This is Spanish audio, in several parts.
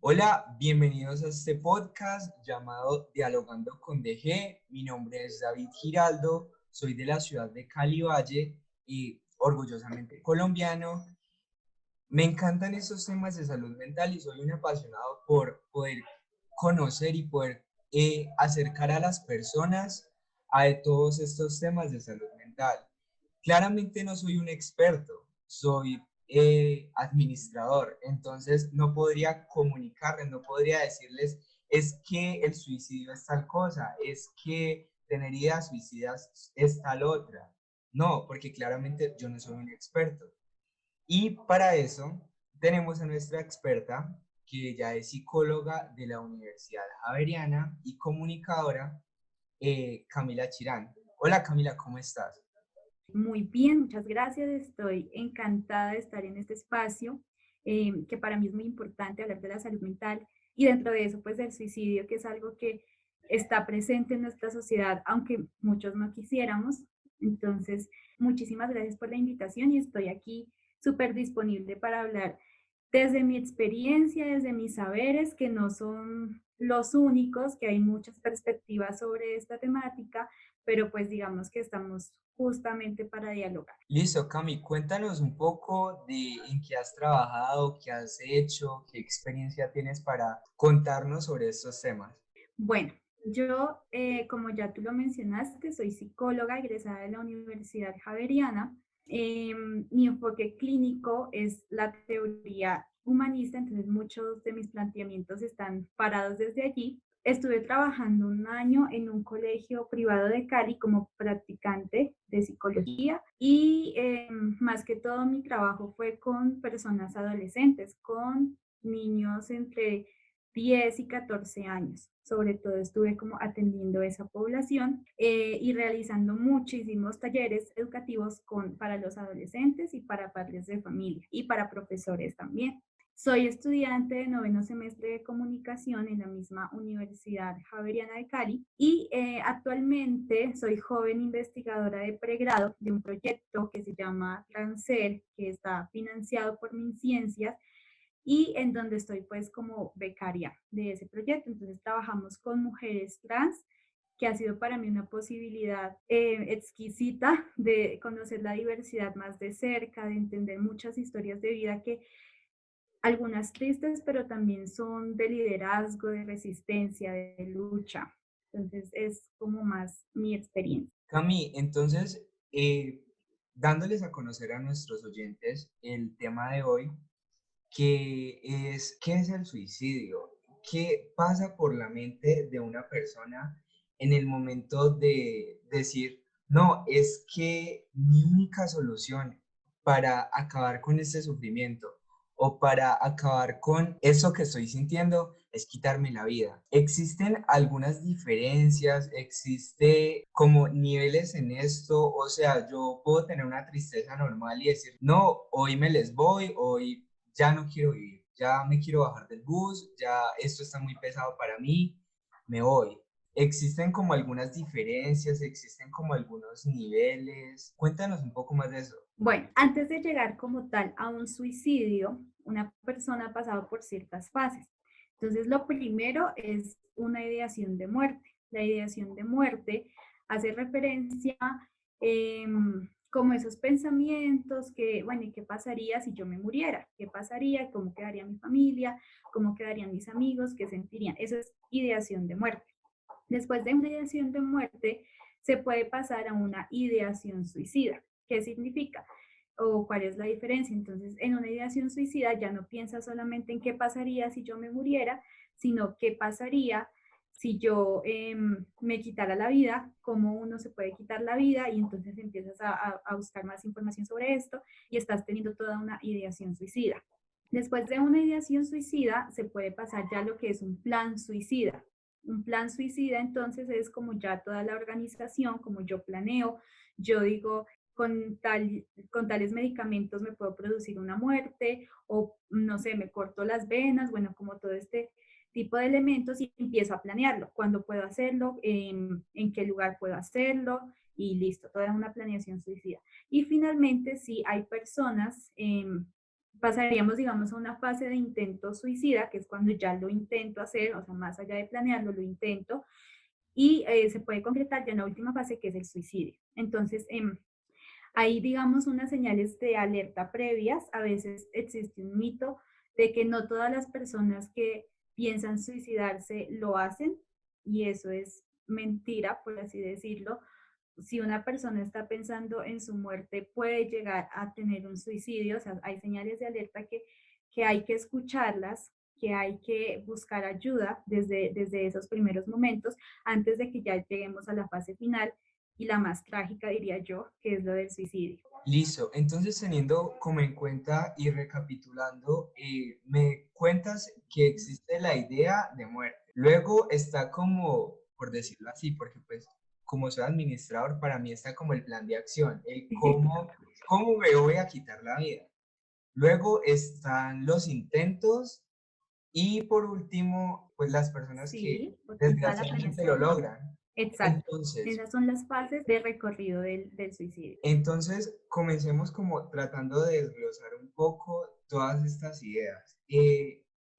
Hola, bienvenidos a este podcast llamado Dialogando con DG. Mi nombre es David Giraldo, soy de la ciudad de Cali Valle y orgullosamente colombiano. Me encantan estos temas de salud mental y soy un apasionado por poder conocer y poder acercar a las personas a todos estos temas de salud mental. Claramente no soy un experto, soy administrador, entonces no podría comunicarles, no podría decirles, es que el suicidio es tal cosa, es que tener ideas suicidas es tal otra. No, porque claramente yo no soy un experto. Y para eso tenemos a nuestra experta, que ya es psicóloga de la Universidad Javeriana y comunicadora, Camila Chirán. Hola Camila, ¿cómo estás? Muy bien, muchas gracias. Estoy encantada de estar en este espacio, que para mí es muy importante hablar de la salud mental y dentro de eso, pues del suicidio, que es algo que está presente en nuestra sociedad, aunque muchos no quisiéramos. Entonces, muchísimas gracias por la invitación y estoy aquí súper disponible para hablar desde mi experiencia, desde mis saberes, que no son los únicos, que hay muchas perspectivas sobre esta temática, pero pues digamos que estamos justamente para dialogar. Listo, Cami, cuéntanos un poco de en qué has trabajado, qué has hecho, qué experiencia tienes para contarnos sobre estos temas. Bueno, yo, como ya tú lo mencionaste, soy psicóloga egresada de la Universidad Javeriana. Mi enfoque clínico es la teoría humanista, entonces muchos de mis planteamientos están parados desde allí. Estuve trabajando un año en un colegio privado de Cali como practicante de psicología y más que todo mi trabajo fue con personas adolescentes, con niños entre 10 y 14 años. Sobre todo estuve como atendiendo esa población y realizando muchísimos talleres educativos para los adolescentes y para padres de familia y para profesores también. Soy estudiante de noveno semestre de comunicación en la misma Universidad Javeriana de Cali y actualmente soy joven investigadora de pregrado de un proyecto que se llama Transer, que está financiado por MinCiencias y en donde estoy pues como becaria de ese proyecto. Entonces trabajamos con mujeres trans, que ha sido para mí una posibilidad exquisita de conocer la diversidad más de cerca, de entender muchas historias de vida que algunas tristes, pero también son de liderazgo, de resistencia, de lucha. Entonces es como más mi experiencia. Cami, entonces, dándoles a conocer a nuestros oyentes el tema de hoy, ¿qué es el suicidio? ¿Qué pasa por la mente de una persona en el momento de decir, no, es que mi única solución para acabar con este sufrimiento o para acabar con eso que estoy sintiendo es quitarme la vida? ¿Existen algunas diferencias? ¿Existe como niveles en esto? O sea, yo puedo tener una tristeza normal y decir, no, hoy me les voy, hoy ya no quiero vivir, ya me quiero bajar del bus, ya esto está muy pesado para mí, me voy. ¿Existen como algunas diferencias, existen como algunos niveles? Cuéntanos un poco más de eso. Bueno, antes de llegar como tal a un suicidio, una persona ha pasado por ciertas fases. Entonces, lo primero es una ideación de muerte. La ideación de muerte hace referencia como esos pensamientos que, bueno, ¿y qué pasaría si yo me muriera? ¿Qué pasaría? ¿Cómo quedaría mi familia? ¿Cómo quedarían mis amigos? ¿Qué sentirían? Eso es ideación de muerte. Después de una ideación de muerte, se puede pasar a una ideación suicida. ¿Qué significa? ¿O cuál es la diferencia? Entonces, en una ideación suicida ya no piensa solamente en qué pasaría si yo me muriera, sino qué pasaría si yo me quitara la vida, cómo uno se puede quitar la vida, y entonces empiezas a buscar más información sobre esto y estás teniendo toda una ideación suicida. Después de una ideación suicida, se puede pasar ya a lo que es un plan suicida. Un plan suicida entonces es como ya toda la organización, como yo planeo, yo digo, con tales medicamentos me puedo producir una muerte o no sé, me corto las venas, bueno, como todo este tipo de elementos y empiezo a planearlo, cuándo puedo hacerlo, en qué lugar puedo hacerlo y listo, toda una planeación suicida. Y finalmente, si hay personas pasaríamos, digamos, a una fase de intento suicida, que es cuando ya lo intento hacer, o sea, más allá de planearlo, lo intento, y se puede concretar ya en la última fase, que es el suicidio. Entonces, hay, digamos, unas señales de alerta previas. A veces existe un mito de que no todas las personas que piensan suicidarse lo hacen, y eso es mentira, por así decirlo. Si una persona está pensando en su muerte, puede llegar a tener un suicidio. O sea, hay señales de alerta que hay que escucharlas, que hay que buscar ayuda desde esos primeros momentos, antes de que ya lleguemos a la fase final y la más trágica, diría yo, que es lo del suicidio. Listo, entonces teniendo como en cuenta y recapitulando, me cuentas que existe la idea de muerte. Luego está como, por decirlo así, porque pues como soy administrador, para mí está como el plan de acción, el cómo me voy a quitar la vida. Luego están los intentos y por último, pues las personas que Sí, porque está la desgraciadamente lo planeación. logran. Exacto. Entonces, Esas son las fases de recorrido del suicidio. Comencemos como tratando de desglosar un poco todas estas ideas.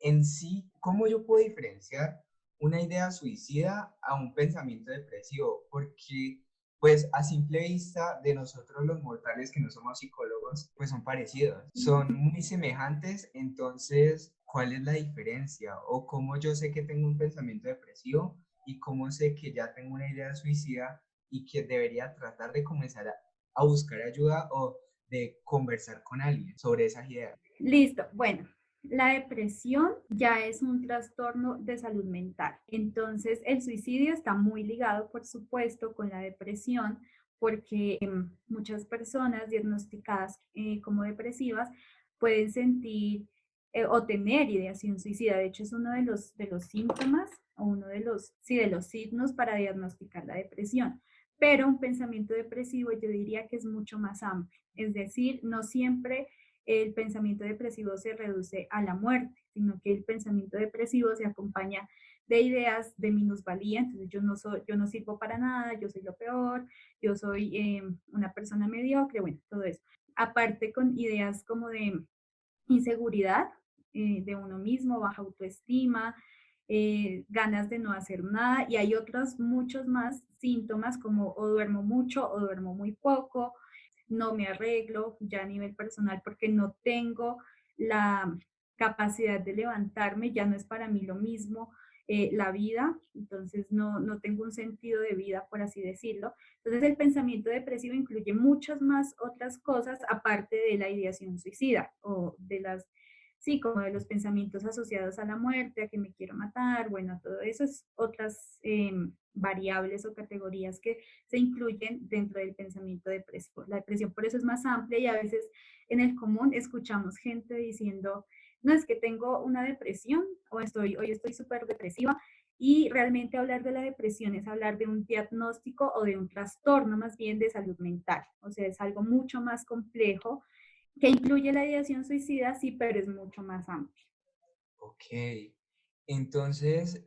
En sí, ¿cómo yo puedo diferenciar una idea suicida a un pensamiento depresivo? Porque, pues, a simple vista de nosotros los mortales que no somos psicólogos, pues son parecidos, son muy semejantes. Entonces, ¿cuál es la diferencia? ¿O cómo yo sé que tengo un pensamiento depresivo y cómo sé que ya tengo una idea suicida y que debería tratar de comenzar a buscar ayuda o de conversar con alguien sobre esas ideas? Listo. Bueno, la depresión ya es un trastorno de salud mental. Entonces, el suicidio está muy ligado, por supuesto, con la depresión, porque muchas personas diagnosticadas como depresivas pueden sentir o tener ideación suicida. De hecho, es uno de los síntomas, o uno de los, sí, de los signos para diagnosticar la depresión. Pero un pensamiento depresivo yo diría que es mucho más amplio. Es decir, no siempre el pensamiento depresivo se reduce a la muerte, sino que el pensamiento depresivo se acompaña de ideas de minusvalía. Entonces yo no sirvo para nada, yo soy lo peor, yo soy una persona mediocre, bueno, todo eso. Aparte, con ideas como de inseguridad de uno mismo, baja autoestima, ganas de no hacer nada, y hay otros muchos más síntomas, como o duermo mucho o duermo muy poco, no me arreglo ya a nivel personal porque no tengo la capacidad de levantarme, ya no es para mí lo mismo la vida, entonces no tengo un sentido de vida, por así decirlo. Entonces el pensamiento depresivo incluye muchas más otras cosas aparte de la ideación suicida, o de las, sí, como de los pensamientos asociados a la muerte, a que me quiero matar, bueno, todo eso es otras variables o categorías que se incluyen dentro del pensamiento depresivo. La depresión por eso es más amplia, y a veces en el común escuchamos gente diciendo, no, es que tengo una depresión, hoy estoy súper depresiva, y realmente hablar de la depresión es hablar de un diagnóstico o de un trastorno más bien de salud mental. O sea, es algo mucho más complejo que incluye la ideación suicida, sí, pero es mucho más amplio. Ok, entonces,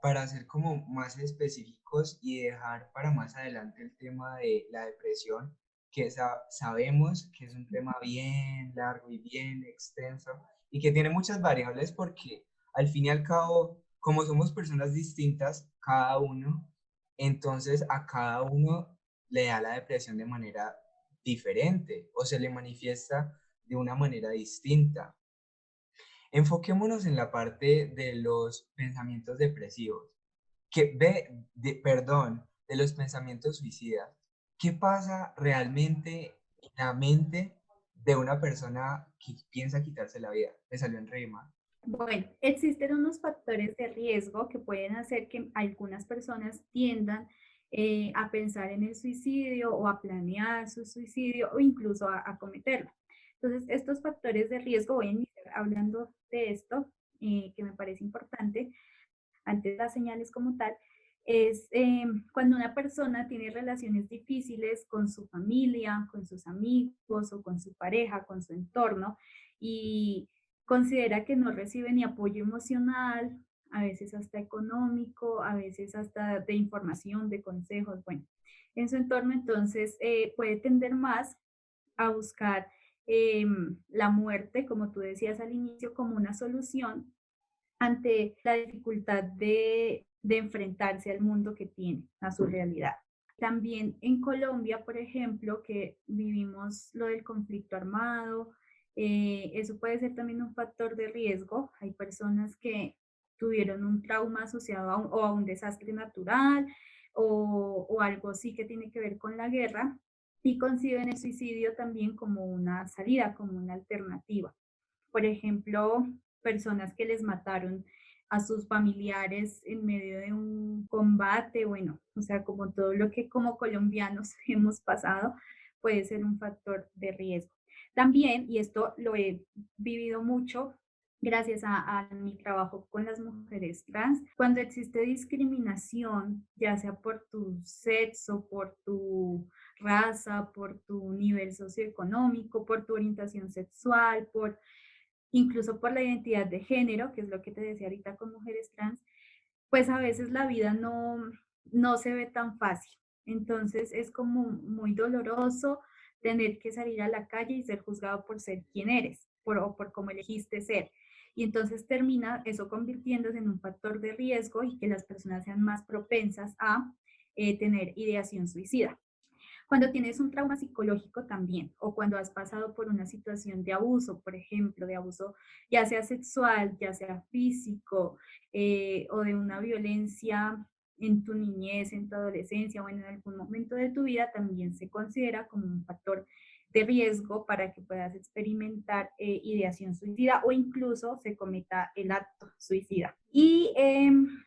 para ser como más específicos y dejar para más adelante el tema de la depresión, que sabemos que es un tema bien largo y bien extenso y que tiene muchas variables porque al fin y al cabo, como somos personas distintas, cada uno, entonces a cada uno le da la depresión de manera diferente o se le manifiesta de una manera distinta. Enfoquémonos en la parte de los pensamientos depresivos, perdón, de los pensamientos suicidas. ¿Qué pasa realmente en la mente de una persona que piensa quitarse la vida? Me salió en rima. Bueno, existen unos factores de riesgo que pueden hacer que algunas personas tiendan a pensar en el suicidio, o a planear su suicidio, o incluso a cometerlo. Entonces, estos factores de riesgo, voy a iniciar hablando de esto, que me parece importante, antes de las señales como tal, es cuando una persona tiene relaciones difíciles con su familia, con sus amigos o con su pareja, con su entorno, y considera que no recibe ni apoyo emocional, a veces hasta económico, a veces hasta de información, de consejos, bueno, en su entorno. Entonces puede tender más a buscar la muerte, como tú decías al inicio, como una solución ante la dificultad de enfrentarse al mundo que tiene, a su realidad. También en Colombia, por ejemplo, que vivimos lo del conflicto armado, eso puede ser también un factor de riesgo. Hay personas que tuvieron un trauma asociado o a un desastre natural o algo así que tiene que ver con la guerra y conciben el suicidio también como una salida, como una alternativa. Por ejemplo, personas que les mataron a sus familiares en medio de un combate, bueno, o sea, como todo lo que como colombianos hemos pasado, puede ser un factor de riesgo. También, y esto lo he vivido mucho gracias a mi trabajo con las mujeres trans, cuando existe discriminación, ya sea por tu sexo, por tu raza, por tu nivel socioeconómico, por tu orientación sexual, por incluso por la identidad de género, que es lo que te decía ahorita con mujeres trans, pues a veces la vida no se ve tan fácil. Entonces es como muy doloroso tener que salir a la calle y ser juzgado por ser quien eres o por cómo elegiste ser. Y entonces termina eso convirtiéndose en un factor de riesgo y que las personas sean más propensas a tener ideación suicida. Cuando tienes un trauma psicológico también, o cuando has pasado por una situación de abuso, por ejemplo, de abuso ya sea sexual, ya sea físico, o de una violencia en tu niñez, en tu adolescencia o en algún momento de tu vida, también se considera como un factor de riesgo para que puedas experimentar ideación suicida o incluso se cometa el acto suicida. Y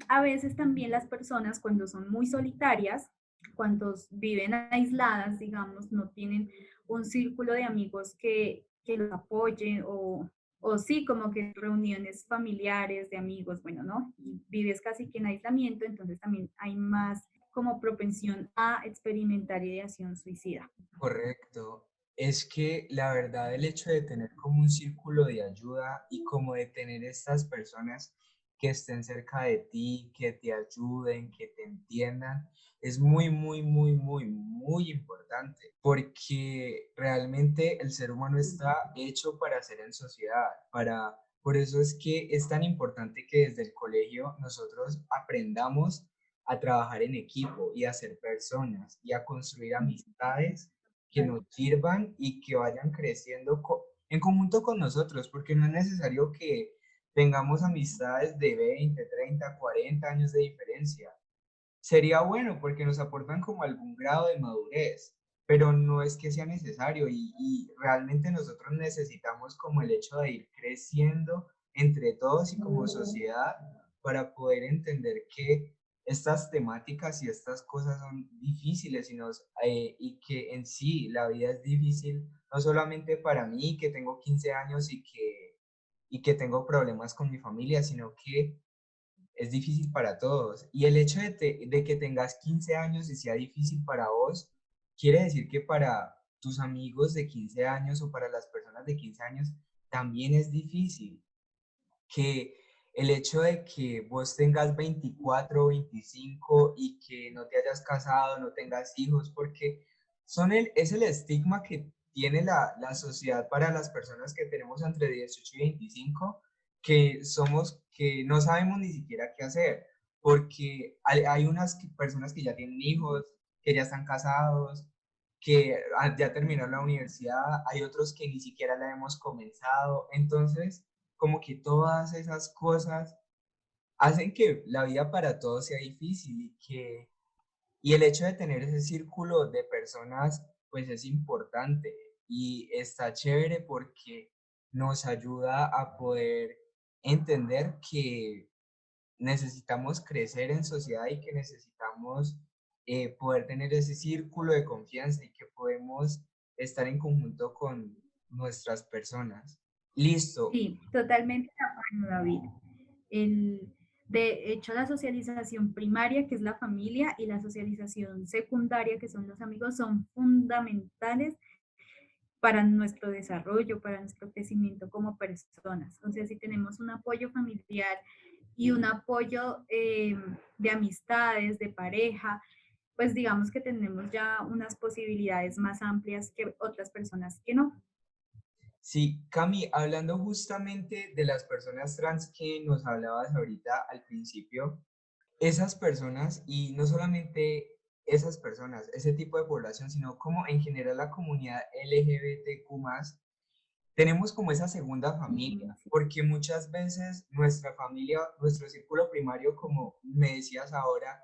a veces también las personas cuando son muy solitarias, cuando viven aisladas, digamos, no tienen un círculo de amigos que los apoyen o sí, como que reuniones familiares de amigos, bueno, ¿no? Y vives casi que en aislamiento, entonces también hay más como propensión a experimentar ideación suicida. Correcto. Es que la verdad el hecho de tener como un círculo de ayuda y como de tener estas personas que estén cerca de ti, que te ayuden, que te entiendan, es muy, muy, muy, muy, muy importante porque realmente el ser humano está hecho para ser en sociedad, por eso es que es tan importante que desde el colegio nosotros aprendamos a trabajar en equipo y a ser personas y a construir amistades que nos sirvan y que vayan creciendo en conjunto con nosotros, porque no es necesario que tengamos amistades de 20, 30, 40 años de diferencia. Sería bueno porque nos aportan como algún grado de madurez, pero no es que sea necesario y realmente nosotros necesitamos como el hecho de ir creciendo entre todos y como sociedad para poder entender que estas temáticas y estas cosas son difíciles y que en sí la vida es difícil, no solamente para mí que tengo 15 años y que tengo problemas con mi familia, sino que es difícil para todos. Y el hecho de que tengas 15 años y sea difícil para vos, quiere decir que para tus amigos de 15 años o para las personas de 15 años también es difícil. Que el hecho de que vos tengas 24 o 25 y que no te hayas casado, no tengas hijos, porque es el estigma que tiene la sociedad para las personas que tenemos entre 18 y 25, que no sabemos ni siquiera qué hacer, porque hay unas personas que ya tienen hijos, que ya están casados, que ya terminaron la universidad, hay otros que ni siquiera la hemos comenzado, entonces como que todas esas cosas hacen que la vida para todos sea difícil y el hecho de tener ese círculo de personas pues es importante y está chévere porque nos ayuda a poder entender que necesitamos crecer en sociedad y que necesitamos poder tener ese círculo de confianza y que podemos estar en conjunto con nuestras personas. Listo. Sí, totalmente de acuerdo, David. El, de hecho, la socialización primaria, que es la familia, y la socialización secundaria, que son los amigos, son fundamentales para nuestro desarrollo, para nuestro crecimiento como personas. O sea, si tenemos un apoyo familiar y un apoyo de amistades, de pareja, pues digamos que tenemos ya unas posibilidades más amplias que otras personas que no. Sí, Cami, hablando justamente de las personas trans que nos hablabas ahorita al principio, esas personas, y no solamente esas personas, ese tipo de población, sino como en general la comunidad LGBTQ+, tenemos como esa segunda Ujú, familia, sí. porque muchas veces nuestra familia, nuestro círculo primario, como me decías ahora,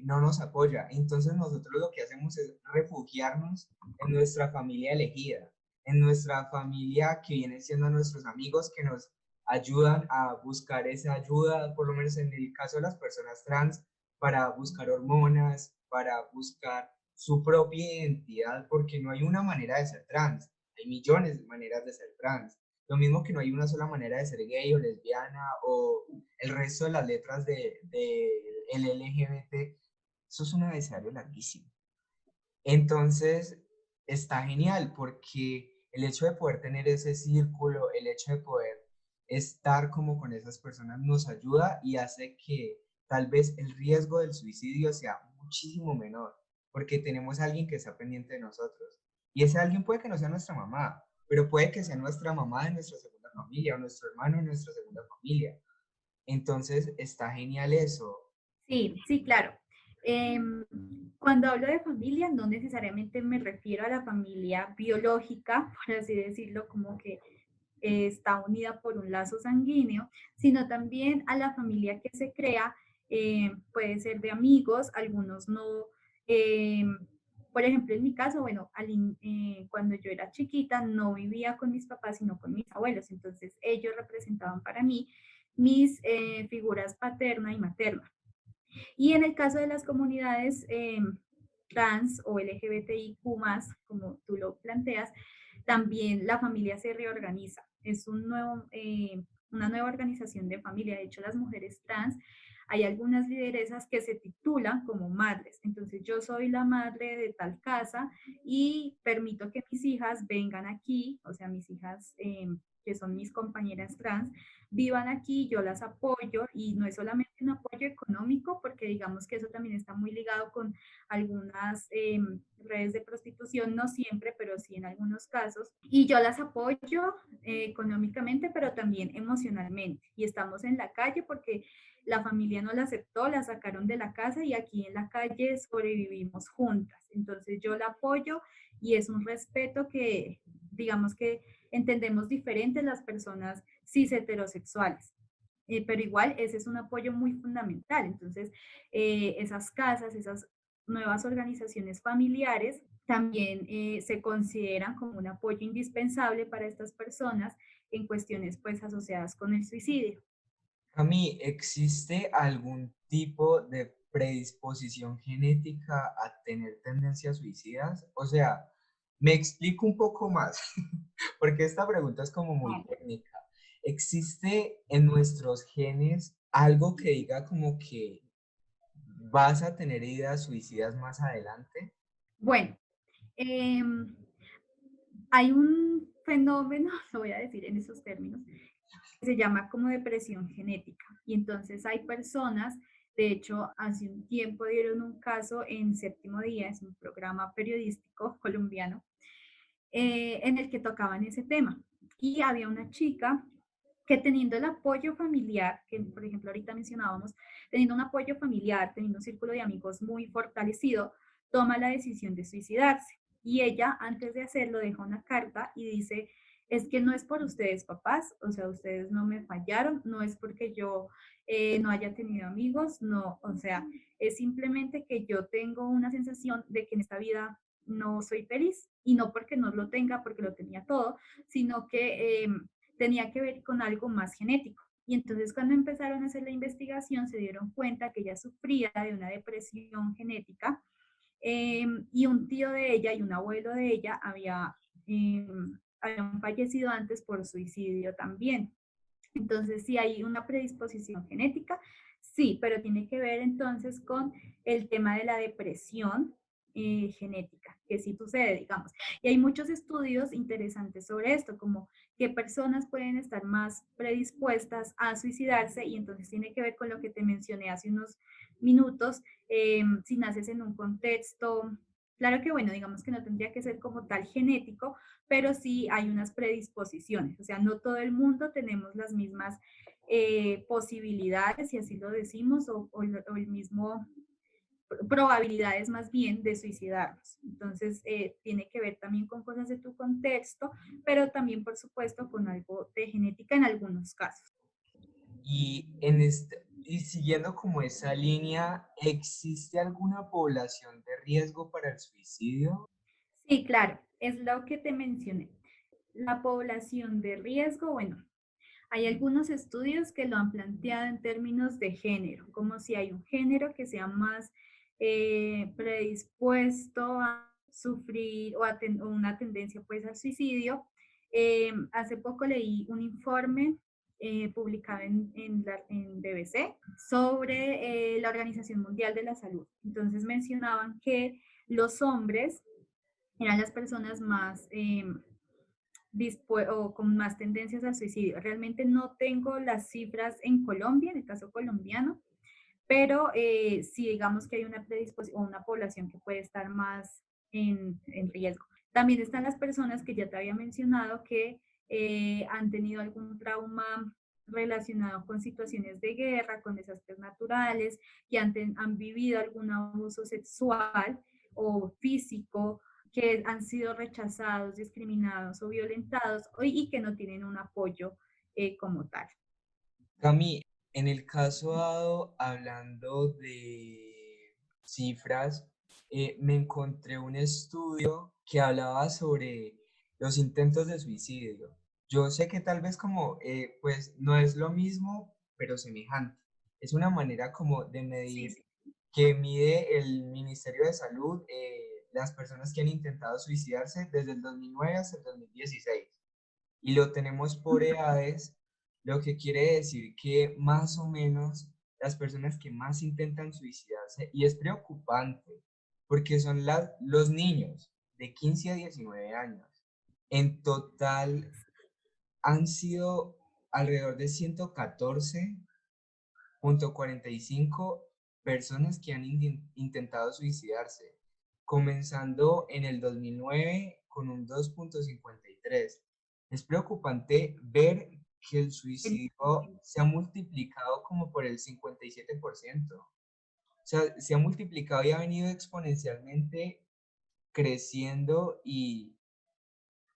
no nos apoya. Entonces nosotros lo que hacemos es refugiarnos en nuestra familia elegida, en nuestra familia que viene siendo nuestros amigos que nos ayudan a buscar esa ayuda, por lo menos en el caso de las personas trans, para buscar hormonas, para buscar su propia identidad, porque no hay una manera de ser trans, hay millones de maneras de ser trans. Lo mismo que no hay una sola manera de ser gay o lesbiana o el resto de las letras de el LGBT. Eso es un abecedario larguísimo. Entonces, está genial porque el hecho de poder tener ese círculo, el hecho de poder estar como con esas personas nos ayuda y hace que tal vez el riesgo del suicidio sea muchísimo menor, porque tenemos a alguien que está pendiente de nosotros. Y ese alguien puede que no sea nuestra mamá, pero puede que sea nuestra mamá de nuestra segunda familia o nuestro hermano de nuestra segunda familia. Entonces, está genial eso. Sí, sí, claro. Em, Cuando hablo de familia, no necesariamente me refiero a la familia biológica, por así decirlo, como que está unida por un lazo sanguíneo, sino también a la familia que se crea, puede ser de amigos, algunos no. eh, por ejemplo, en mi caso, bueno, cuando yo era chiquita no vivía con mis papás, sino con mis abuelos, entonces ellos representaban para mí mis figuras paterna y materna. Y en el caso de las comunidades trans o LGBTIQ, como tú lo planteas, también la familia se reorganiza. Es una nueva organización de familia. De hecho, las mujeres trans, hay algunas lideresas que se titulan como madres. Entonces, yo soy la madre de tal casa y permito que mis hijas vengan aquí, o sea, mis hijas que son mis compañeras trans, vivan aquí, yo las apoyo y no es solamente un apoyo económico, porque digamos que eso también está muy ligado con algunas redes de prostitución, no siempre, pero sí en algunos casos. Y yo las apoyo económicamente, pero también emocionalmente. Y estamos en la calle porque la familia no la aceptó, la sacaron de la casa y aquí en la calle sobrevivimos juntas. Entonces yo la apoyo y es un respeto que, digamos que entendemos diferentes las personas cis heterosexuales. Pero igual ese es un apoyo muy fundamental. Entonces, esas casas, esas nuevas organizaciones familiares también se consideran como un apoyo indispensable para estas personas en cuestiones pues asociadas con el suicidio. A mí, ¿existe algún tipo de predisposición genética a tener tendencias suicidas? O sea, me explico un poco más, porque esta pregunta es como muy técnica. ¿Existe en nuestros genes algo que diga como que vas a tener ideas suicidas más adelante? Bueno, eh, hay un fenómeno, lo voy a decir en esos términos, que se llama como depresión genética. Y entonces hay personas, de hecho, hace un tiempo dieron un caso en Séptimo Día, es un programa periodístico colombiano, en el que tocaban ese tema. Y había una chica que teniendo el apoyo familiar, que por ejemplo ahorita mencionábamos, teniendo un apoyo familiar, teniendo un círculo de amigos muy fortalecido, toma la decisión de suicidarse. Y ella, antes de hacerlo, deja una carta y dice, es que no es por ustedes, papás, o sea, ustedes no me fallaron, no es porque yo no haya tenido amigos, no, o sea, es simplemente que yo tengo una sensación de que en esta vida no soy feliz y no porque no lo tenga, porque lo tenía todo, sino que tenía que ver con algo más genético. Y entonces cuando empezaron a hacer la investigación se dieron cuenta que ella sufría de una depresión genética y un tío de ella y un abuelo de ella habían fallecido antes por suicidio también. Entonces, si hay una predisposición genética, sí, pero tiene que ver entonces con el tema de la depresión genética, que sí sucede, digamos. Y hay muchos estudios interesantes sobre esto, como qué personas pueden estar más predispuestas a suicidarse, y entonces tiene que ver con lo que te mencioné hace unos minutos, si naces en un contexto Claro que bueno, digamos que no tendría que ser como tal genético, pero sí hay unas predisposiciones, o sea, no todo el mundo tenemos las mismas posibilidades, si así lo decimos, o el mismo probabilidades más bien de suicidarnos. Entonces, tiene que ver también con cosas de tu contexto, pero también, por supuesto, con algo de genética en algunos casos. Y siguiendo como esa línea, ¿existe alguna población de riesgo para el suicidio? Sí, claro, es lo que te mencioné. La población de riesgo, bueno, hay algunos estudios que lo han planteado en términos de género, como si hay un género que sea más predispuesto a sufrir o una tendencia pues al suicidio. Hace poco leí un informe publicado en BBC sobre la Organización Mundial de la Salud. Entonces mencionaban que los hombres eran las personas más o con más tendencias al suicidio. Realmente no tengo las cifras en Colombia, en el caso colombiano, pero sí digamos que hay una predisposición o una población que puede estar más en riesgo. También están las personas que ya te había mencionado que han tenido algún trauma relacionado con situaciones de guerra, con desastres naturales, que han vivido algún abuso sexual o físico, que han sido rechazados, discriminados o violentados y que no tienen un apoyo como tal. Cami, en el caso dado, hablando de cifras, me encontré un estudio que hablaba sobre los intentos de suicidio. Yo sé que tal vez como, pues no es lo mismo, pero semejante. Es una manera como de Sí, medir sí. que mide el Ministerio de Salud las personas que han intentado suicidarse desde el 2009 hasta el 2016 y lo tenemos por edades, lo que quiere decir que más o menos las personas que más intentan suicidarse, y es preocupante, porque son los niños de 15 a 19 años. En total han sido alrededor de 114,45 personas que han intentado suicidarse, comenzando en el 2009 con un 2,53. Es preocupante ver que el El- suicidio se ha multiplicado como por el 57%. O sea, se ha multiplicado y ha venido exponencialmente creciendo y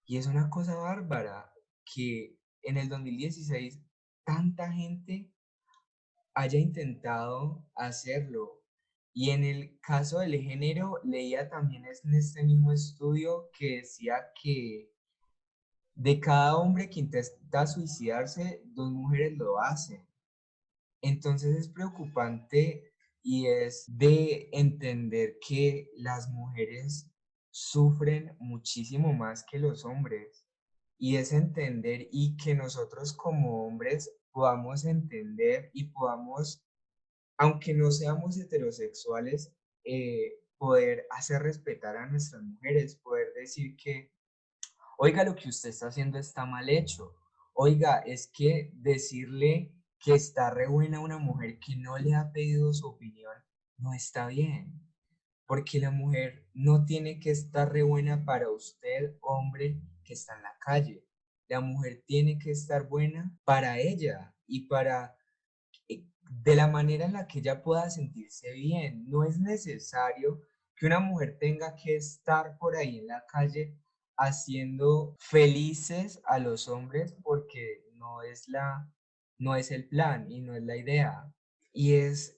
es una cosa bárbara que en el 2016 tanta gente haya intentado hacerlo. Y en el caso del género, leía también en este mismo estudio que decía que de cada hombre que intenta suicidarse, dos mujeres lo hacen. Entonces es preocupante y es de entender que las mujeres sufren muchísimo más que los hombres. Y es entender y que nosotros como hombres podamos entender y podamos, aunque no seamos heterosexuales, poder hacer respetar a nuestras mujeres, poder decir que, oiga, lo que usted está haciendo está mal hecho. Oiga, es que decirle que está re buena a una mujer que no le ha pedido su opinión no está bien. Porque la mujer no tiene que estar re buena para usted, hombre, que está en la calle. La mujer tiene que estar buena para ella y para de la manera en la que ella pueda sentirse bien. No es necesario que una mujer tenga que estar por ahí en la calle haciendo felices a los hombres porque no es el plan y no es la idea. Y es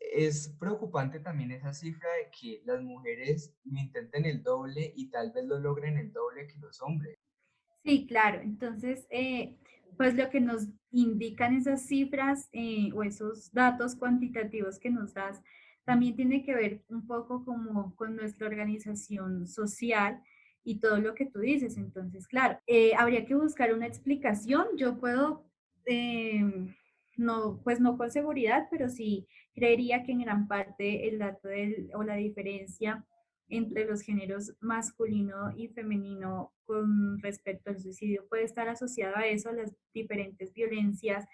preocupante también esa cifra de que las mujeres lo intenten el doble y tal vez lo logren el doble que los hombres. Sí, claro. Entonces, pues lo que nos indican esas cifras o esos datos cuantitativos que nos das, también tiene que ver un poco como con nuestra organización social y todo lo que tú dices. Entonces, claro, habría que buscar una explicación. Yo puedo, no, pues no con seguridad, pero sí creería que en gran parte el dato o la diferencia entre los géneros masculino y femenino con respecto al suicidio puede estar asociado a eso, a las diferentes violencias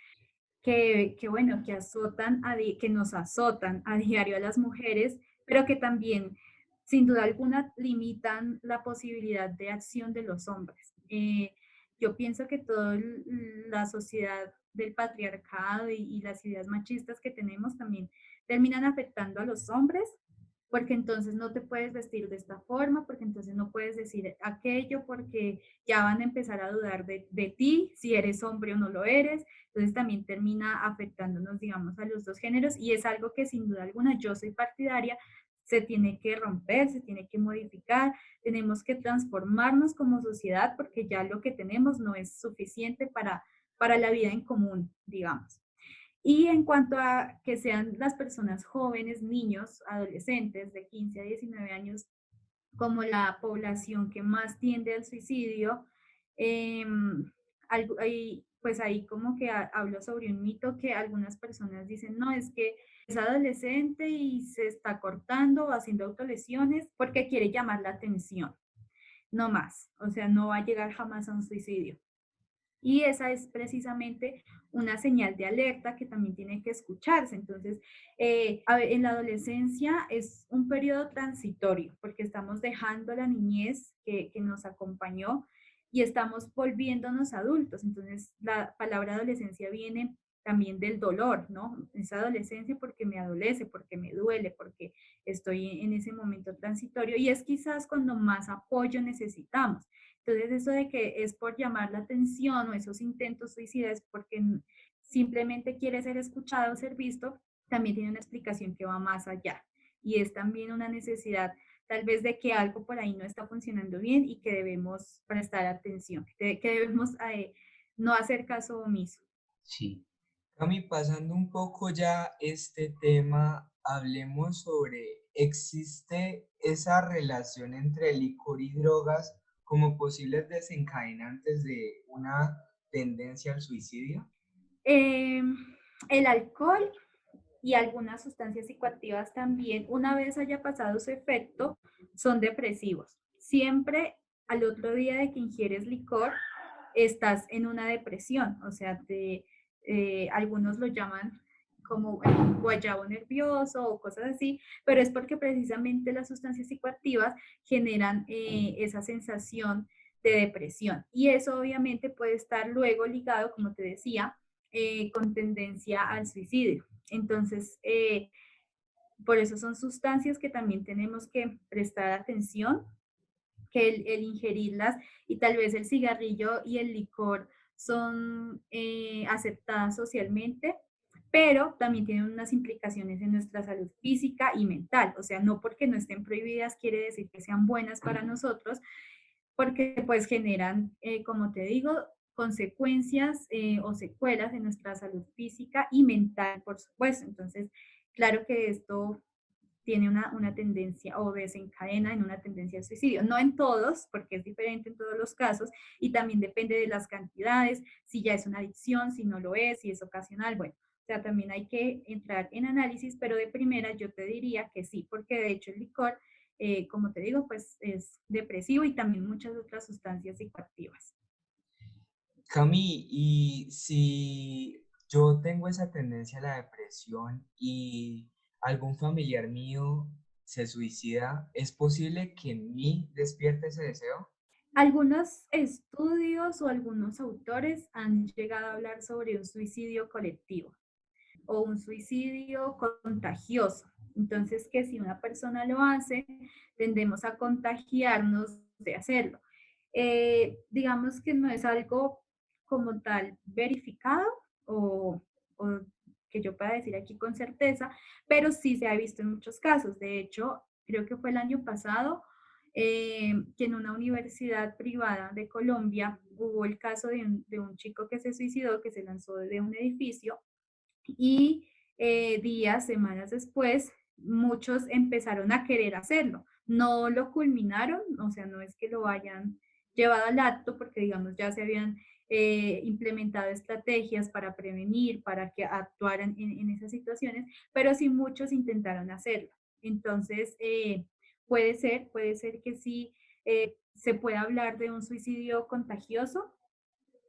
bueno, que nos azotan a diario a las mujeres, pero que también sin duda alguna limitan la posibilidad de acción de los hombres. Yo pienso que toda la sociedad del patriarcado y las ideas machistas que tenemos también terminan afectando a los hombres, porque entonces no te puedes vestir de esta forma, porque entonces no puedes decir aquello, porque ya van a empezar a dudar de ti, si eres hombre o no lo eres. Entonces también termina afectándonos, digamos, a los dos géneros y es algo que sin duda alguna yo soy partidaria, se tiene que romper, se tiene que modificar, tenemos que transformarnos como sociedad porque ya lo que tenemos no es suficiente para la vida en común, digamos. Y en cuanto a que sean las personas jóvenes, niños, adolescentes de 15 a 19 años como la población que más tiende al suicidio, eh, pues ahí como que hablo sobre un mito que algunas personas dicen, no, es que es adolescente y se está cortando o haciendo autolesiones porque quiere llamar la atención, no más, o sea, no va a llegar jamás a un suicidio. Y esa es precisamente una señal de alerta que también tiene que escucharse. Entonces, en la adolescencia es un periodo transitorio porque estamos dejando la niñez que nos acompañó y estamos volviéndonos adultos. Entonces, la palabra adolescencia viene también del dolor, ¿no? Esa adolescencia porque me adolece, porque me duele, porque estoy en ese momento transitorio y es quizás cuando más apoyo necesitamos. Entonces, eso de que es por llamar la atención o esos intentos suicidas porque simplemente quiere ser escuchado o ser visto, también tiene una explicación que va más allá. Y es también una necesidad tal vez de que algo por ahí no está funcionando bien y que debemos prestar atención, que debemos no hacer caso omiso. Sí. Cami, pasando un poco ya este tema, hablemos sobre, ¿existe esa relación entre licor y drogas como posibles desencadenantes de una tendencia al suicidio? Eh, el alcohol y algunas sustancias psicoactivas también, una vez haya pasado su efecto, son depresivos. Siempre al otro día de que ingieres licor, estás en una depresión, o sea, algunos lo llaman como el guayabo nervioso o cosas así, pero es porque precisamente las sustancias psicoactivas generan esa sensación de depresión. Y eso obviamente puede estar luego ligado, como te decía, con tendencia al suicidio. Entonces, por eso son sustancias que también tenemos que prestar atención, que el ingerirlas y tal vez el cigarrillo y el licor son aceptadas socialmente, pero también tienen unas implicaciones en nuestra salud física y mental. O sea, no porque no estén prohibidas quiere decir que sean buenas para nosotros, porque pues generan, como te digo, consecuencias o secuelas en nuestra salud física y mental, por supuesto. Entonces, claro que esto tiene una tendencia o desencadena en una tendencia al suicidio. No en todos, porque es diferente en todos los casos y también depende de las cantidades, si ya es una adicción, si no lo es, si es ocasional, bueno. O sea, también hay que entrar en análisis, pero de primera yo te diría que sí, porque de hecho el licor, como te digo, pues es depresivo y también muchas otras sustancias psicoactivas. Cami, y si yo tengo esa tendencia a la depresión y algún familiar mío se suicida, ¿es posible que en mí despierte ese deseo? Algunos estudios o algunos autores han llegado a hablar sobre un suicidio colectivo o un suicidio contagioso. Entonces, que si una persona lo hace, tendemos a contagiarnos de hacerlo. Digamos que no es algo como tal verificado o que yo pueda decir aquí con certeza, pero sí se ha visto en muchos casos. De hecho, creo que fue el año pasado que en una universidad privada de Colombia hubo el caso de un chico que se suicidó, que se lanzó de un edificio y días, semanas después, muchos empezaron a querer hacerlo. No lo culminaron, o sea, no es que lo hayan llevado al acto porque, digamos, ya se habían implementado estrategias para prevenir, para que actuaran en esas situaciones, pero sí muchos intentaron hacerlo. Entonces, puede ser que sí se pueda hablar de un suicidio contagioso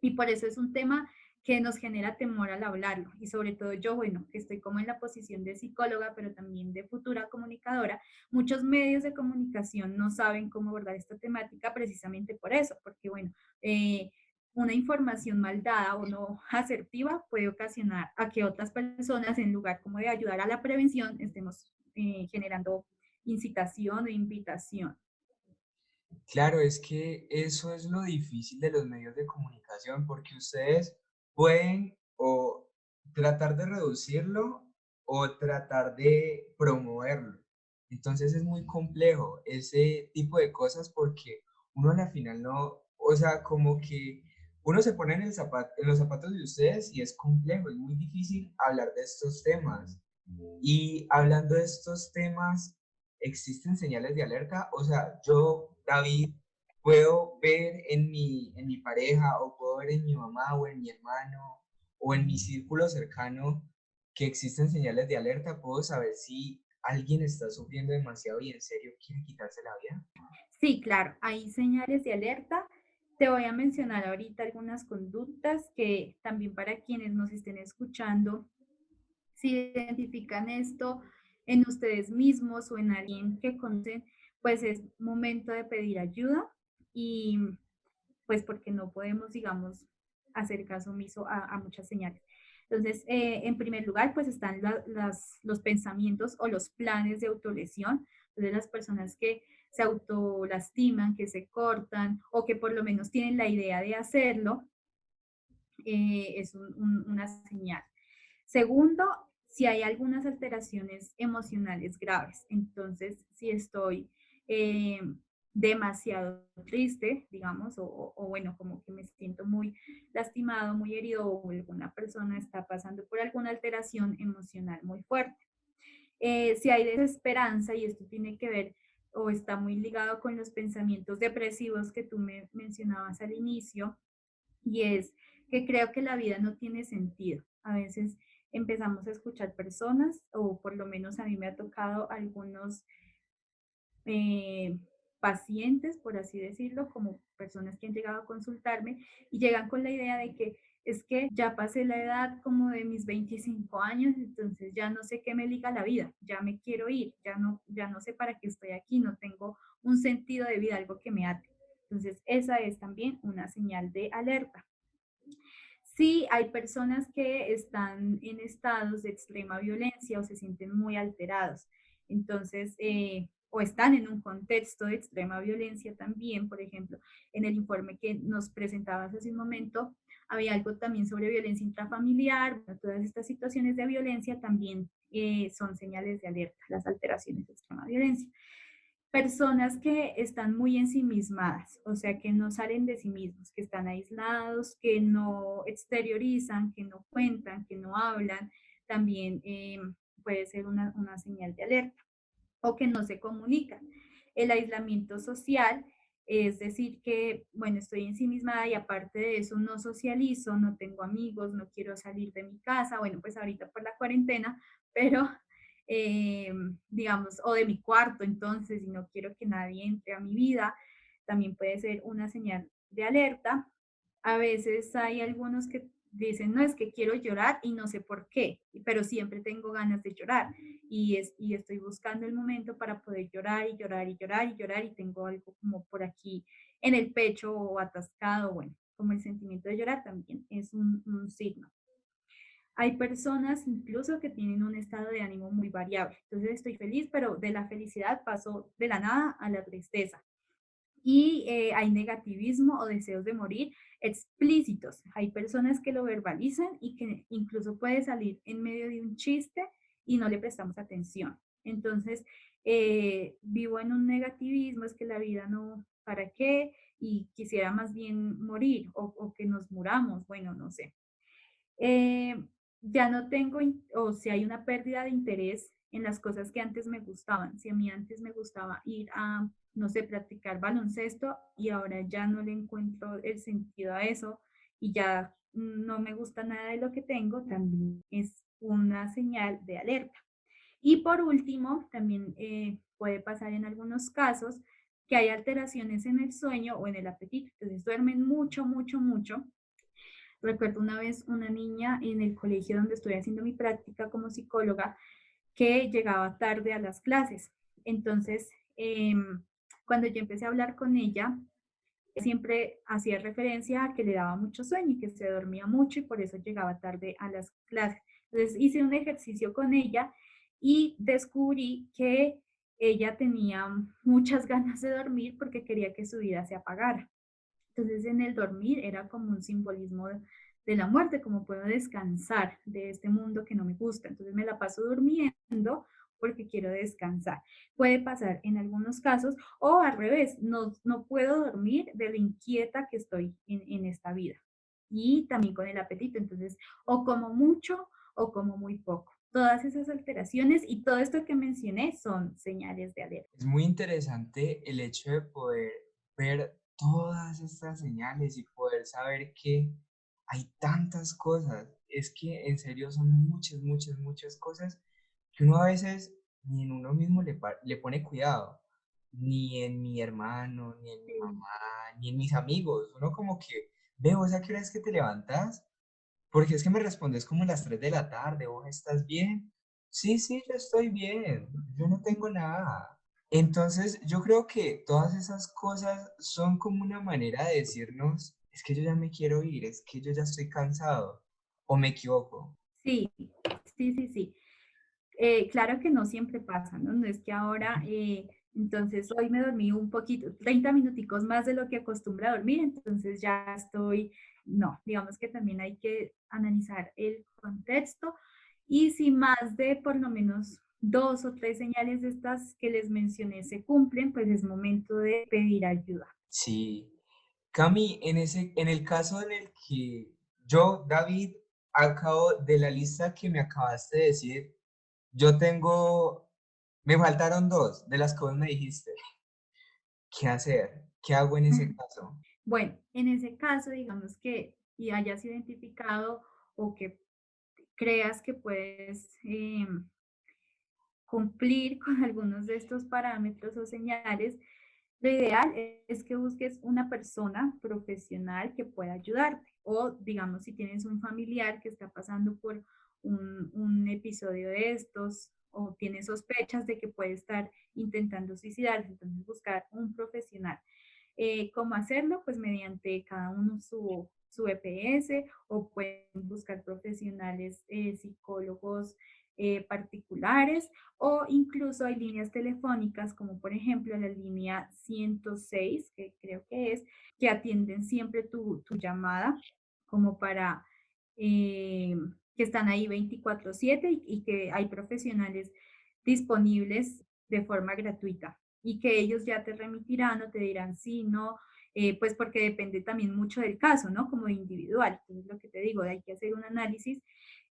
y por eso es un tema que nos genera temor al hablarlo. Y sobre todo yo, bueno, que estoy como en la posición de psicóloga, pero también de futura comunicadora, muchos medios de comunicación no saben cómo abordar esta temática precisamente por eso, porque bueno, una información mal dada o no asertiva puede ocasionar a que otras personas, en lugar como de ayudar a la prevención, estemos generando incitación o invitación. Claro, es que eso es lo difícil de los medios de comunicación, porque ustedes pueden o tratar de reducirlo o tratar de promoverlo. Entonces es muy complejo ese tipo de cosas porque uno al final no, o sea, como que uno se pone en en los zapatos de ustedes y es complejo, es muy difícil hablar de estos temas. Y hablando de estos temas, ¿existen señales de alerta? O sea, yo, David, puedo ver en mi pareja o puedo ver en mi mamá o en mi hermano o en mi círculo cercano que existen señales de alerta. Puedo saber si alguien está sufriendo demasiado y en serio quiere quitarse la vida. Sí, claro, hay señales de alerta. Te voy a mencionar ahorita algunas conductas que también para quienes nos estén escuchando, si identifican esto en ustedes mismos o en alguien que conocen, pues es momento de pedir ayuda y pues porque no podemos, digamos, hacer caso omiso a muchas señales. Entonces, en primer lugar, pues están los pensamientos o los planes de autolesión. Entonces, las personas que se autolastiman, que se cortan o que por lo menos tienen la idea de hacerlo, es una señal. Segundo, si hay algunas alteraciones emocionales graves. Entonces, si estoy eh, demasiado triste, digamos, o bueno, como que me siento muy lastimado, muy herido, o alguna persona está pasando por alguna alteración emocional muy fuerte. Si hay desesperanza, y esto tiene que ver o está muy ligado con los pensamientos depresivos que tú me mencionabas al inicio, y es que creo que la vida no tiene sentido. A veces empezamos a escuchar personas, o por lo menos a mí me ha tocado algunos eh, pacientes, por así decirlo, como personas que han llegado a consultarme y llegan con la idea de que es que ya pasé la edad como de mis 25 años, entonces ya no sé qué me liga la vida, ya me quiero ir, ya no sé para qué estoy aquí, no tengo un sentido de vida, algo que me ate. Entonces, esa es también una señal de alerta. Sí, hay personas que están en estados de extrema violencia o se sienten muy alterados. Entonces, o están en un contexto de extrema violencia también. Por ejemplo, en el informe que nos presentabas hace un momento, había algo también sobre violencia intrafamiliar. Bueno, todas estas situaciones de violencia también son señales de alerta, las alteraciones de extrema violencia. Personas que están muy ensimismadas, o sea, que no salen de sí mismos, que están aislados, que no exteriorizan, que no cuentan, que no hablan, también puede ser una señal de alerta, o que no se comunican. El aislamiento social, es decir, que, bueno, estoy ensimismada y aparte de eso no socializo, no tengo amigos, no quiero salir de mi casa, bueno, pues ahorita por la cuarentena, pero digamos, o de mi cuarto, entonces, y no quiero que nadie entre a mi vida, también puede ser una señal de alerta. A veces hay algunos que dicen, no, es que quiero llorar y no sé por qué, pero siempre tengo ganas de llorar y estoy buscando el momento para poder llorar y llorar y llorar y llorar y tengo algo como por aquí en el pecho o atascado, bueno, como el sentimiento de llorar también es un signo. Hay personas incluso que tienen un estado de ánimo muy variable. Entonces estoy feliz, pero de la felicidad paso de la nada a la tristeza. Y hay negativismo o deseos de morir explícitos. Hay personas que lo verbalizan y que incluso puede salir en medio de un chiste y no le prestamos atención. Entonces, vivo en un negativismo, es que la vida no, ¿para qué? Y quisiera más bien morir o que nos muramos, bueno, no sé. Eh, ya no tengo, o si hay una pérdida de interés en las cosas que antes me gustaban. Si a mí antes me gustaba ir a, no sé, practicar baloncesto y ahora ya no le encuentro el sentido a eso y ya no me gusta nada de lo que tengo, también es una señal de alerta. Y por último, también puede pasar en algunos casos que hay alteraciones en el sueño o en el apetito. Entonces duermen mucho, mucho, mucho, Recuerdo una vez una niña en el colegio donde estoy haciendo mi práctica como psicóloga que llegaba tarde a las clases. Entonces, cuando yo empecé a hablar con ella, siempre hacía referencia a que le daba mucho sueño y que se dormía mucho y por eso llegaba tarde a las clases. Entonces hice un ejercicio con ella y descubrí que ella tenía muchas ganas de dormir porque quería que su vida se apagara. Entonces en el dormir era como un simbolismo de la muerte, como puedo descansar de este mundo que no me gusta. Entonces me la paso durmiendo porque quiero descansar. Puede pasar en algunos casos o al revés, no puedo dormir de lo inquieta que estoy en esta vida. Y también con el apetito, entonces o como mucho o como muy poco. Todas esas alteraciones y todo esto que mencioné son señales de alerta. Es muy interesante el hecho de poder ver todas estas señales y poder saber que hay tantas cosas. Es que en serio son muchas, muchas, muchas cosas que uno a veces ni en uno mismo le pone cuidado, ni en mi hermano, ni en mi Sí. mamá, ni en mis amigos. Uno como que, veo, ¿a qué hora es que te levantas? Porque es que me respondes como a las 3 de la tarde, ¿vos estás bien? Sí, sí, yo estoy bien, yo no tengo nada. Entonces, yo creo que todas esas cosas son como una manera de decirnos, es que yo ya me quiero ir, es que yo ya estoy cansado, o me equivoco. Sí, sí. Claro que no siempre pasa, ¿no? No es que ahora, entonces hoy me dormí un poquito, 30 minuticos más de lo que acostumbro a dormir, entonces ya estoy, no, digamos que también hay que analizar el contexto y si más de por lo menos dos o tres señales de estas que les mencioné se cumplen, pues es momento de pedir ayuda. Sí. Cami, en el caso en el que yo, David, acabo de la lista que me acabaste de decir, yo tengo, me faltaron dos de las que vos me dijiste. ¿Qué hacer? ¿Qué hago en ese caso? Bueno, en ese caso, digamos que y hayas identificado o que creas que puedes cumplir con algunos de estos parámetros o señales, lo ideal es que busques una persona profesional que pueda ayudarte o digamos si tienes un familiar que está pasando por un episodio de estos o tienes sospechas de que puede estar intentando suicidarse, entonces buscar un profesional. ¿Cómo hacerlo? Pues mediante cada uno su EPS o pueden buscar profesionales, psicólogos particulares o incluso hay líneas telefónicas como por ejemplo la línea 106, que creo que es, que atienden siempre tu llamada como para eh, que están ahí 24/7 y que hay profesionales disponibles de forma gratuita y que ellos ya te remitirán o te dirán sí, no, pues porque depende también mucho del caso, ¿no? Como individual. Entonces, lo que te digo, hay que hacer un análisis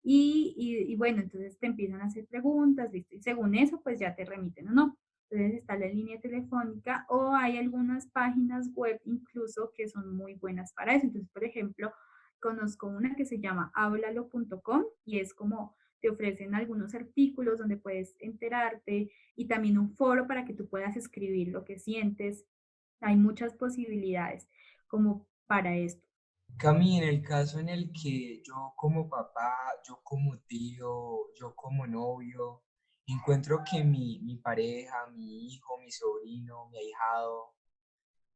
y bueno, entonces te empiezan a hacer preguntas, ¿listo? Y según eso, pues ya te remiten o no. Entonces está la línea telefónica o hay algunas páginas web incluso que son muy buenas para eso. Entonces, por ejemplo, conozco una que se llama háblalo.com y es como te ofrecen algunos artículos donde puedes enterarte y también un foro para que tú puedas escribir lo que sientes. Hay muchas posibilidades como para esto. Cami, en el caso en el que yo como papá, yo como tío, yo como novio, encuentro que mi pareja, mi hijo, mi sobrino, mi ahijado,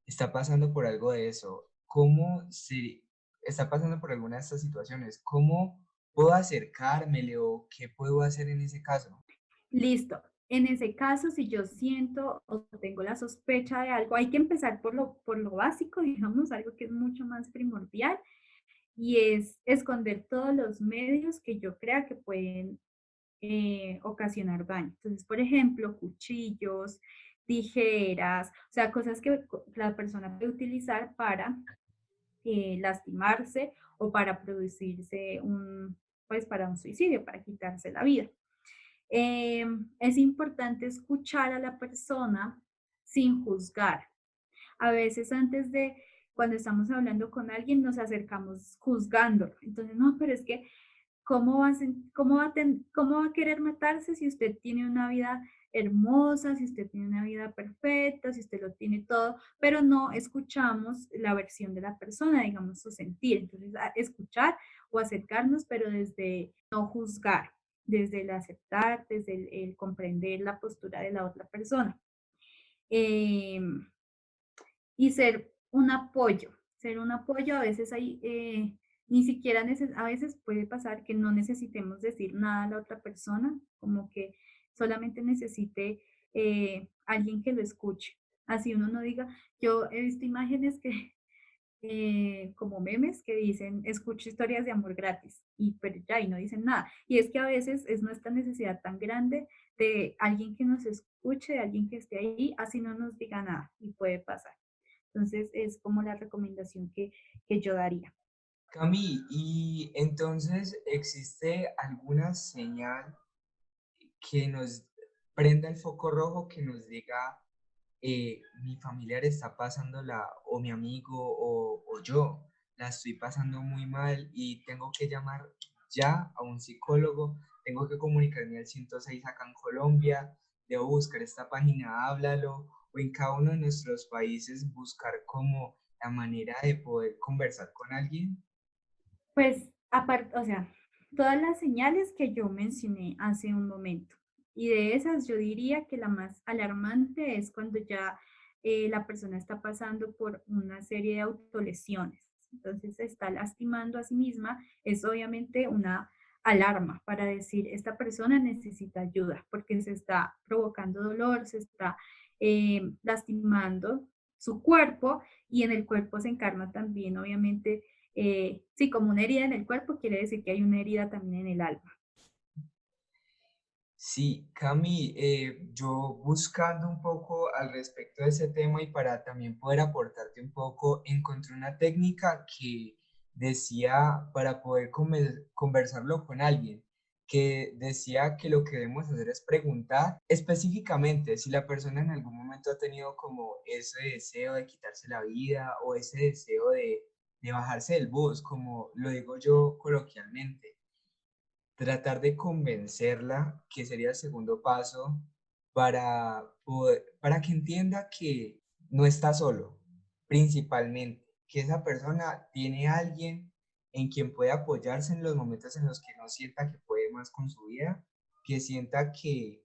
está pasando por algo de eso. ¿Cómo se está pasando por alguna de estas situaciones? ¿Cómo puedo acercármele o qué puedo hacer en ese caso? Listo. En ese caso, si yo siento o tengo la sospecha de algo, hay que empezar por lo básico, digamos, algo que es mucho más primordial, y es esconder todos los medios que yo crea que pueden ocasionar daño. Entonces, por ejemplo, cuchillos, tijeras, o sea, cosas que la persona puede utilizar para lastimarse o para producirse pues para un suicidio, para quitarse la vida. Es importante escuchar a la persona sin juzgar. A veces antes de, cuando estamos hablando con alguien, nos acercamos juzgando. Entonces, no, pero es que ¿Cómo va a querer matarse si usted tiene una vida hermosa, si usted tiene una vida perfecta, si usted lo tiene todo, pero no escuchamos la versión de la persona, digamos, su sentir? Entonces, escuchar o acercarnos, pero desde no juzgar, desde el aceptar, desde el comprender la postura de la otra persona. Em, y ser un apoyo, a veces hay, ni siquiera, a veces puede pasar que no necesitemos decir nada a la otra persona, como que solamente necesite alguien que lo escuche. Así uno no diga, yo he visto imágenes que, como memes que dicen, escucho historias de amor gratis, y pero ya, y no dicen nada. Y es que a veces es nuestra necesidad tan grande de alguien que nos escuche, de alguien que esté ahí, así no nos diga nada, y puede pasar. Entonces, es como la recomendación que yo daría. Cami, y entonces existe alguna señal que nos prenda el foco rojo, que nos diga, mi familiar está pasándola, o mi amigo, o yo la estoy pasando muy mal y tengo que llamar ya a un psicólogo, tengo que comunicarme al 106 acá en Colombia, debo buscar esta página, háblalo, o en cada uno de nuestros países buscar como la manera de poder conversar con alguien? Pues, aparte, o sea, todas las señales que yo mencioné hace un momento. Y de esas yo diría que la más alarmante es cuando ya la persona está pasando por una serie de autolesiones. Entonces se está lastimando a sí misma. Es obviamente una alarma para decir, esta persona necesita ayuda porque se está provocando dolor, se está lastimando su cuerpo, y en el cuerpo se encarna también, obviamente, sí, como una herida en el cuerpo, quiere decir que hay una herida también en el alma. Sí, Cami, yo buscando un poco al respecto de ese tema y para también poder aportarte un poco, encontré una técnica que decía para poder conversarlo con alguien, que decía que lo que debemos hacer es preguntar específicamente si la persona en algún momento ha tenido como ese deseo de quitarse la vida o ese deseo de bajarse del bus, como lo digo yo coloquialmente, tratar de convencerla, que sería el segundo paso, para que entienda que no está solo, principalmente, que esa persona tiene a alguien en quien puede apoyarse en los momentos en los que no sienta que puede más con su vida, que sienta que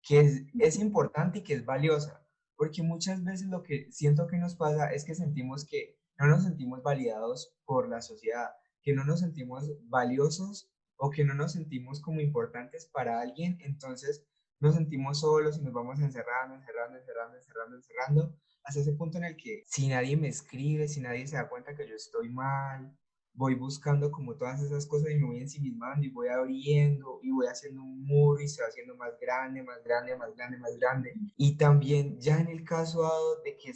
es importante y que es valiosa, porque muchas veces lo que siento que nos pasa es que sentimos que no nos sentimos validados por la sociedad, que no nos sentimos valiosos o que no nos sentimos como importantes para alguien, entonces nos sentimos solos y nos vamos encerrando, encerrando, encerrando, encerrando, encerrando, hasta ese punto en el que si nadie me escribe, si nadie se da cuenta que yo estoy mal, voy buscando como todas esas cosas y me voy ensimismando y voy abriendo y voy haciendo un muro y se va haciendo más grande, más grande, más grande, más grande. Y también ya en el caso dado de que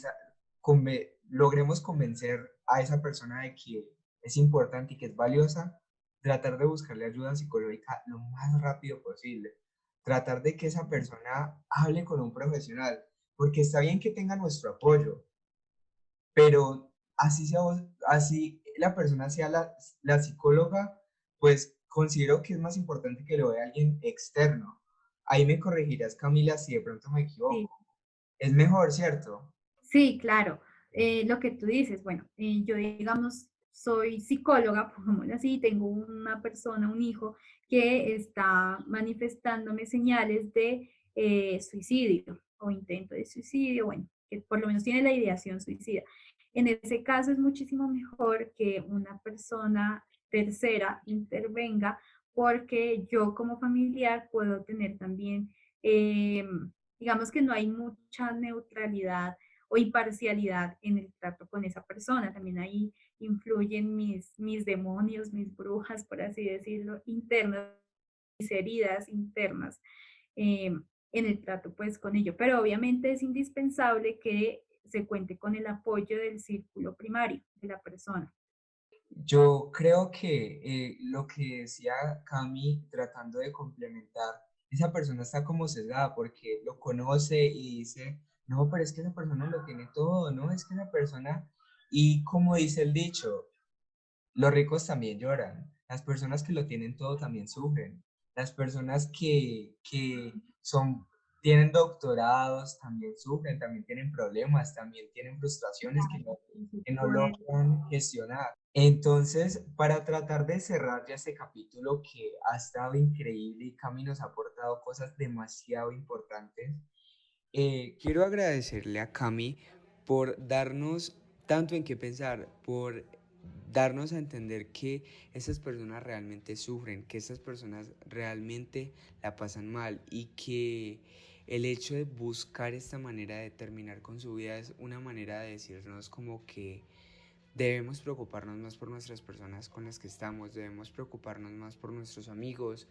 logremos convencer a esa persona de que es importante y que es valiosa, tratar de buscarle ayuda psicológica lo más rápido posible. Tratar de que esa persona hable con un profesional, porque está bien que tenga nuestro apoyo, pero así, así la persona sea la psicóloga, pues considero que es más importante que lo vea alguien externo. Ahí me corregirás, Camila, si de pronto me Sí, equivoco. Es mejor, ¿cierto? sí, claro. Lo que tú dices, bueno, yo digamos, soy psicóloga, pongámoslo así, tengo una persona, un hijo, que está manifestándome señales de suicidio o intento de suicidio, bueno, que por lo menos tiene la ideación suicida. En ese caso es muchísimo mejor que una persona tercera intervenga, porque yo como familiar puedo tener también, digamos que no hay mucha neutralidad o imparcialidad en el trato con esa persona. También ahí influyen mis demonios, mis brujas, por así decirlo, internas, mis heridas internas, eh, en el trato pues con ello. Pero obviamente es indispensable que se cuente con el apoyo del círculo primario de la persona. Yo creo que lo que decía Cami, tratando de complementar, esa persona está como sesgada porque lo conoce y dice, no, pero es que esa persona lo tiene todo, ¿no? Es que esa persona, y como dice el dicho, los ricos también lloran. Las personas que lo tienen todo también sufren. Las personas que son, tienen doctorados también sufren, también tienen problemas, también tienen frustraciones Claro, por que no supuesto. logran gestionar. Entonces, para tratar de cerrar ya este capítulo que ha estado increíble y Cami nos ha aportado cosas demasiado importantes, quiero agradecerle a Cami por darnos tanto en qué pensar, por darnos a entender que esas personas realmente sufren, que esas personas realmente la pasan mal y que el hecho de buscar esta manera de terminar con su vida es una manera de decirnos como que debemos preocuparnos más por nuestras personas con las que estamos, debemos preocuparnos más por nuestros amigos,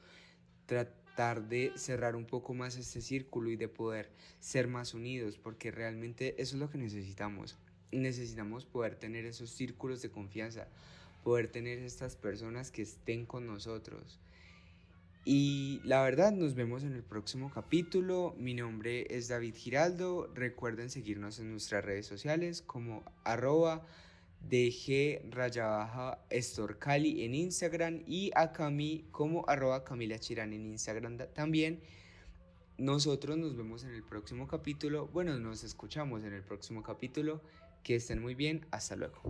tratar de cerrar un poco más este círculo y de poder ser más unidos, porque realmente eso es lo que necesitamos. Necesitamos poder tener esos círculos de confianza, poder tener estas personas que estén con nosotros. Y la verdad, nos vemos en el próximo capítulo. Mi nombre es David Giraldo. Recuerden seguirnos en nuestras redes sociales como @dg_estorcali en Instagram y a Cami como @Camila Chirán en Instagram también. Nosotros nos vemos en el próximo capítulo. Bueno, nos escuchamos en el próximo capítulo. Que estén muy bien. Hasta luego.